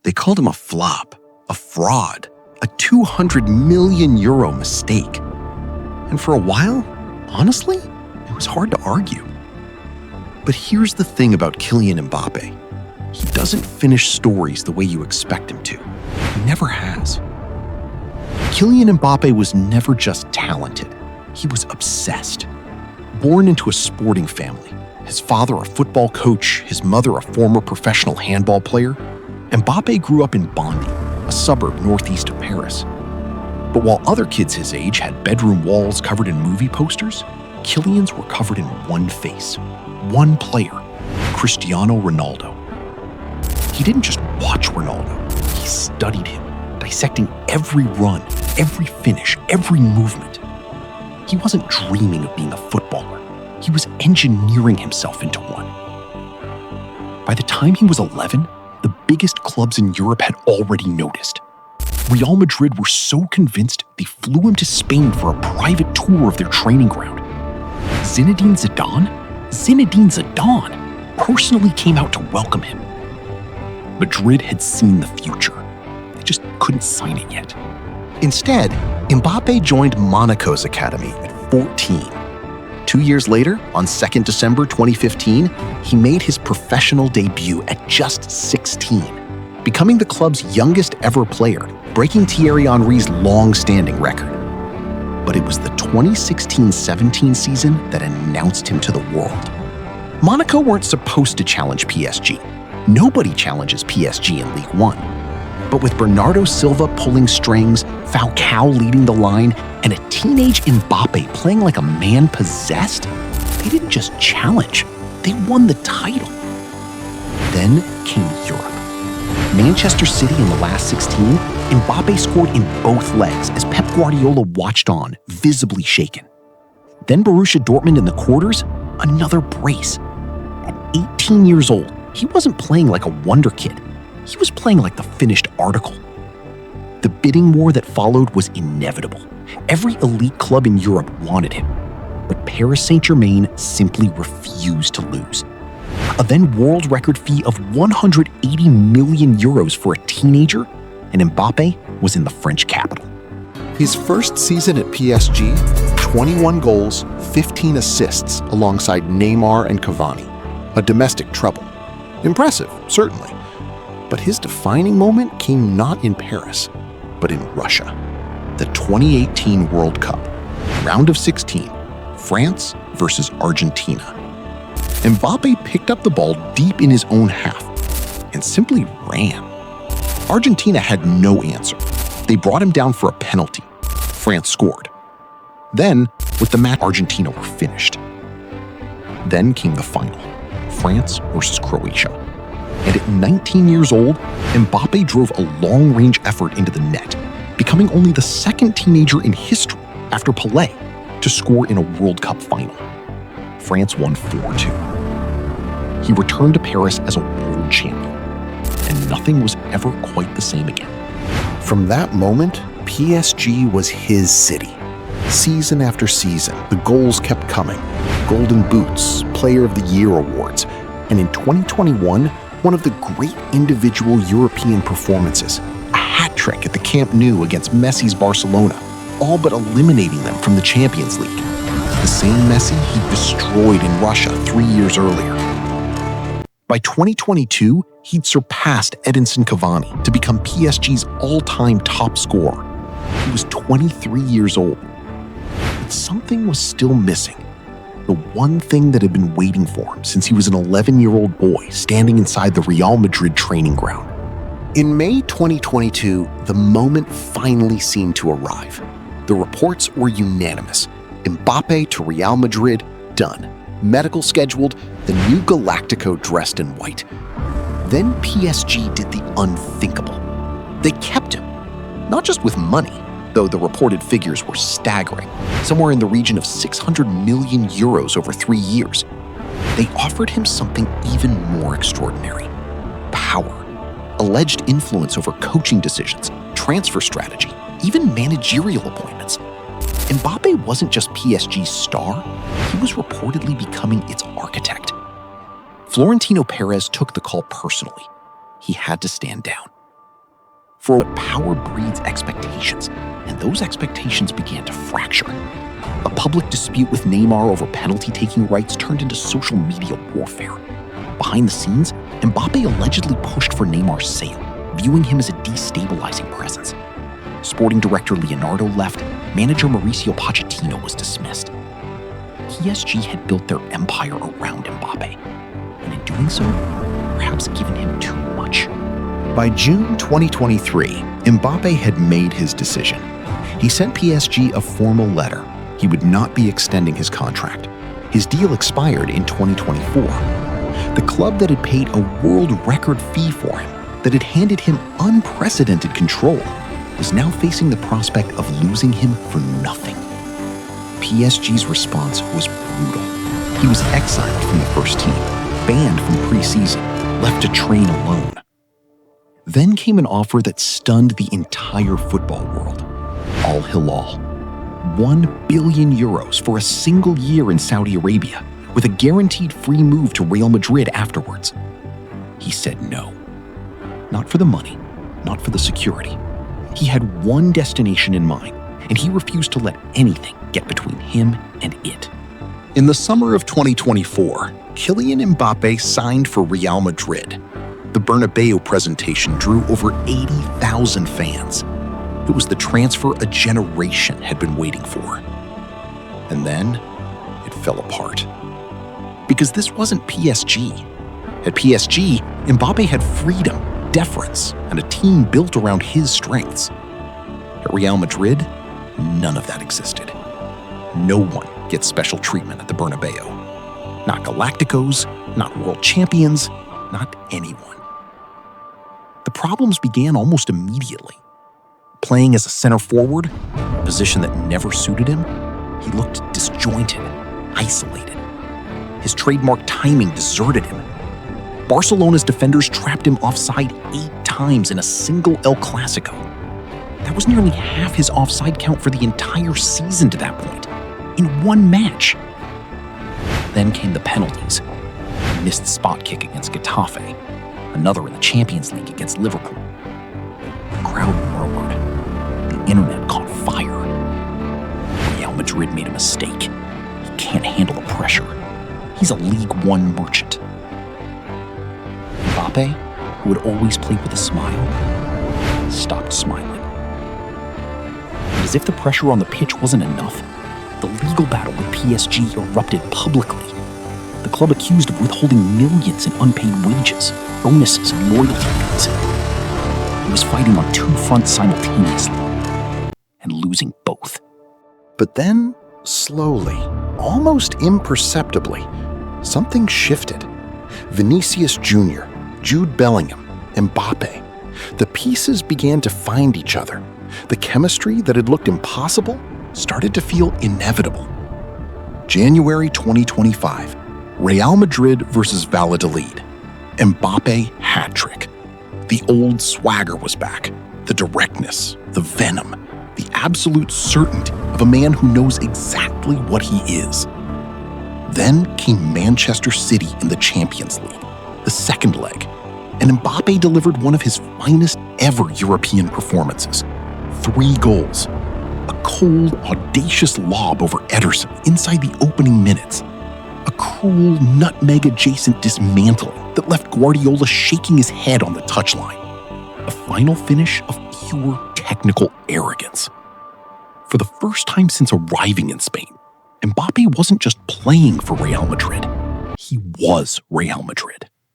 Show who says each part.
Speaker 1: They called him a flop, a fraud, a €200 million mistake. And for a while, honestly, it was hard to argue. But here's the thing about Kylian Mbappé. He doesn't finish stories the way you expect him to. He never has. Kylian Mbappé was never just talented. He was obsessed. Born into a sporting family, his father a football coach, his mother a former professional handball player, Mbappé grew up in Bondy, a suburb northeast of Paris. But while other kids his age had bedroom walls covered in movie posters, Kylian's were covered in one face, one player, Cristiano Ronaldo. He didn't just watch Ronaldo, he studied him, dissecting every run, every finish, every movement. He wasn't dreaming of being a footballer, he was engineering himself into one. By the time he was 11, the biggest clubs in Europe had already noticed. Real Madrid were so convinced they flew him to Spain for a private tour of their training ground. Zinedine Zidane personally came out to welcome him. Madrid had seen the future. They just couldn't sign it yet. Instead, Mbappé joined Monaco's academy at 14. 2 years later, on 2nd December 2015, he made his professional debut at just 16, becoming the club's youngest ever player, breaking Thierry Henry's long-standing record. But it was the 2016-17 season that announced him to the world. Monaco weren't supposed to challenge PSG. Nobody challenges PSG in Ligue 1. But with Bernardo Silva pulling strings, Falcao leading the line, and a teenage Mbappé playing like a man possessed, they didn't just challenge, they won the title. Then came Europe. Manchester City in the last 16, Mbappé scored in both legs as Pep Guardiola watched on, visibly shaken. Then Borussia Dortmund in the quarters, another brace. At 18 years old, he wasn't playing like a wonder kid. He was playing like the finished article. The bidding war that followed was inevitable. Every elite club in Europe wanted him. But Paris Saint-Germain simply refused to lose. A then world record fee of €180 million for a teenager, and Mbappé was in the French capital. His first season at PSG, 21 goals, 15 assists alongside Neymar and Cavani. A domestic trouble. Impressive, certainly. But his defining moment came not in Paris, but in Russia. The 2018 World Cup, round of 16, France versus Argentina. Mbappé picked up the ball deep in his own half and simply ran. Argentina had no answer. They brought him down for a penalty. France scored. Then, with the match, Argentina were finished. Then came the final, France versus Croatia. And at 19 years old, Mbappé drove a long-range effort into the net, becoming only the second teenager in history, after Pelé, to score in a World Cup final. France won 4-2. He returned to Paris as a world champion, and nothing was ever quite the same again. From that moment, PSG was his city. Season after season, the goals kept coming. Golden Boots, Player of the Year awards, and in 2021, one of the great individual European performances, a hat trick at the Camp Nou against Messi's Barcelona, all but eliminating them from the Champions League. The same Messi he destroyed in Russia 3 years earlier. By 2022, he'd surpassed Edinson Cavani to become PSG's all-time top scorer. He was 23 years old. But something was still missing. The one thing that had been waiting for him since he was an 11-year-old boy standing inside the Real Madrid training ground. In May 2022, the moment finally seemed to arrive. The reports were unanimous. Mbappé to Real Madrid, done. Medical scheduled, the new Galactico dressed in white. Then PSG did the unthinkable. They kept him. Not just with money, though the reported figures were staggering, somewhere in the region of €600 million over 3 years. They offered him something even more extraordinary. Power. Alleged influence over coaching decisions, transfer strategy, even managerial appointments. Mbappé wasn't just PSG's star, he was reportedly becoming its architect. Florentino Perez took the call personally. He had to stand down. For power breeds expectations, and those expectations began to fracture. A public dispute with Neymar over penalty-taking rights turned into social media warfare. Behind the scenes, Mbappé allegedly pushed for Neymar's sale, viewing him as a destabilizing presence. Sporting director Leonardo left, manager Mauricio Pochettino was dismissed. PSG had built their empire around Mbappé, and in doing so, perhaps given him too much. By June 2023, Mbappé had made his decision. He sent PSG a formal letter. He would not be extending his contract. His deal expired in 2024. The club that had paid a world record fee for him, that had handed him unprecedented control, was now facing the prospect of losing him for nothing. PSG's response was brutal. He was exiled from the first team, banned from preseason, left to train alone. Then came an offer that stunned the entire football world. Al Hilal. 1 billion euros for a single year in Saudi Arabia, with a guaranteed free move to Real Madrid afterwards. He said no. Not for the money, not for the security. He had one destination in mind, and he refused to let anything get between him and it. In the summer of 2024, Kylian Mbappé signed for Real Madrid. The Bernabeu presentation drew over 80,000 fans. It was the transfer a generation had been waiting for. And then it fell apart. Because this wasn't PSG. At PSG, Mbappé had freedom, deference, and a team built around his strengths. At Real Madrid, none of that existed. No one gets special treatment at the Bernabeu. Not Galacticos, not world champions, not anyone. The problems began almost immediately. Playing as a center forward, a position that never suited him, he looked disjointed, isolated. His trademark timing deserted him. Barcelona's defenders trapped him offside 8 times in a single El Clasico. That was nearly half his offside count for the entire season to that point, in one match. Then came the penalties. A missed spot kick against Getafe, another in the Champions League against Liverpool. The crowd murmured. The internet caught fire. Real Madrid made a mistake. He can't handle the pressure. He's a League One merchant. Mbappé, who had always played with a smile, stopped smiling. And as if the pressure on the pitch wasn't enough, the legal battle with PSG erupted publicly. The club accused of withholding millions in unpaid wages, bonuses, and loyalty fees. He was fighting on 2 fronts simultaneously, and losing both. But then, slowly, almost imperceptibly, something shifted. Vinicius Jr., Jude Bellingham, Mbappé. The pieces began to find each other. The chemistry that had looked impossible started to feel inevitable. January 2025, Real Madrid versus Valladolid. Mbappé hat trick. The old swagger was back. The directness, the venom, the absolute certainty of a man who knows exactly what he is. Then came Manchester City in the Champions League, the second leg, and Mbappé delivered one of his finest ever European performances. 3 goals. A cold, audacious lob over Ederson inside the opening minutes. A cruel, nutmeg-adjacent dismantling that left Guardiola shaking his head on the touchline. A final finish of pure technical arrogance. For the first time since arriving in Spain, Mbappé wasn't just playing for Real Madrid. He was Real Madrid.